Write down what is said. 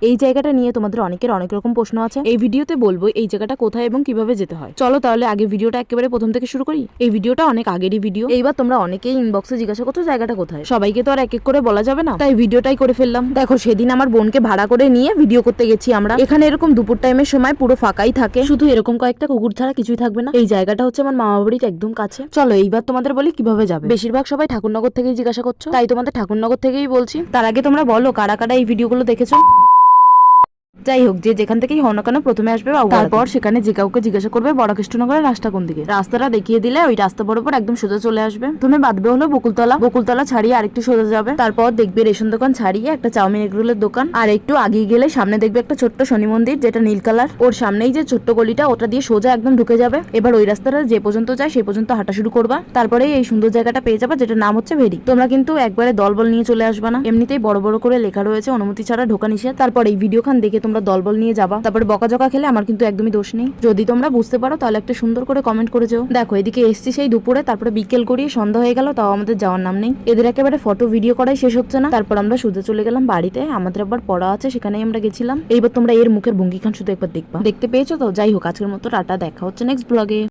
এই জায়গাটা নিয়ে তোমাদের অনেকের অনেক রকম প্রশ্ন আছে। এই ভিডিওতে বলবো এই জায়গাটা কোথায় এবং কিভাবে যেতে হয়। চলো তাহলে আগে ভিডিওটা একেবারে প্রথম থেকে শুরু করি। এই ভিডিওটা অনেক আগেরই ভিডিও। এইবার তোমরা অনেকেই ইনবক্সে জিজ্ঞাসা করছো জায়গাটা কোথায়। সবাইকে তো আর এক এক করে বলা যাবে না, তাই ভিডিওটাই করে ফেললাম। দেখো সেদিন আমার বোনকে ভাড়া করে নিয়ে ভিডিও করতে গেছি আমরা। এখানে এরকম দুপুর টাইমের সময় পুরো ফাঁকাই থাকে, শুধু এরকম কয়েকটা কুকুর ছাড়া কিছুই থাকবে না। এই জায়গাটা হচ্ছে আমার মামা বাড়ির একদম কাছে। চলো এইবার তোমাদের বলি কিভাবে যাবে। বেশিরভাগ সবাই ঠাকুরনগর থেকেই জিজ্ঞাসা করছো, তাই তোমাদের ঠাকুরনগর থেকেই বলছি। তার আগে তোমরা বলো কারা কারা এই ভিডিওগুলো দেখেছো। যাই হোক, যে যেখান থেকেই হও না কেন প্রথমে আসবে তারপর সেখানে যে কাউকে জিজ্ঞাসা করবে বড়কৃষ্ণনগরের রাস্তা কোন দিকে। রাস্তাটা দেখিয়ে দিলে ওই রাস্তা বরাবর একদম সোজা চলে আসবে। তুমি বাদবে হলো বকুলতলা। বকুলতলা ছাড়িয়ে আরেকটু সোজা যাবে, তারপর দেখবে রেশন দোকান ছাড়িয়ে একটা চাউমিন এগরোলের দোকান। আর একটু আগিয়ে গেলে সামনে দেখবে একটা ছোট্ট শনি মন্দির, যেটা নীল কালার। ওর সামনেই যে ছোট্ট গলিটা, ওটা দিয়ে সোজা একদম ঢুকে যাবে। এবার ওই রাস্তাটা যে পর্যন্ত যায় সেই পর্যন্ত হাঁটা শুরু করবা। তারপরে এই সুন্দর জায়গাটা পেয়ে যাবা, যেটা নাম হচ্ছে ভেরি। তোমরা কিন্তু একবারে দলবল নিয়ে চলে আসবা না, এমনিতেই বড় বড় করে লেখা রয়েছে অনুমতি ছাড়া ঢোকা নিষেধ। তারপর এই ভিডিও খান দেখে তোমরা দলবল নিয়ে যাবা। তারপরে বকাঝকা খেলে আমার কিন্তু একদমই দোষ নেই। যদি তোমরা বুঝতে পারো তাহলে একটা সুন্দর করে কমেন্ট করে যাও। দেখো এদিকে এসছি সেই দুপুরে, তারপরে বিকেল করিয়ে সন্ধ্যা হয়ে গেল, তাও আমাদের যাওয়ার নাম নেই। এদের একেবারে ফটো ভিডিও করাই শেষ হচ্ছে না। তারপর আমরা সোজা চলে গেলাম বাড়িতে। আমাদের একবার পড়া আছে, সেখানেই আমরা গেছিলাম। এইবার তোমরা এর মুখের ভঙ্গি খান শুধু একবার দেখবা। দেখতে পেয়েছো তো? যাই হোক, আজকের মতো টাটা, দেখা হচ্ছে নেক্সট ব্লগে।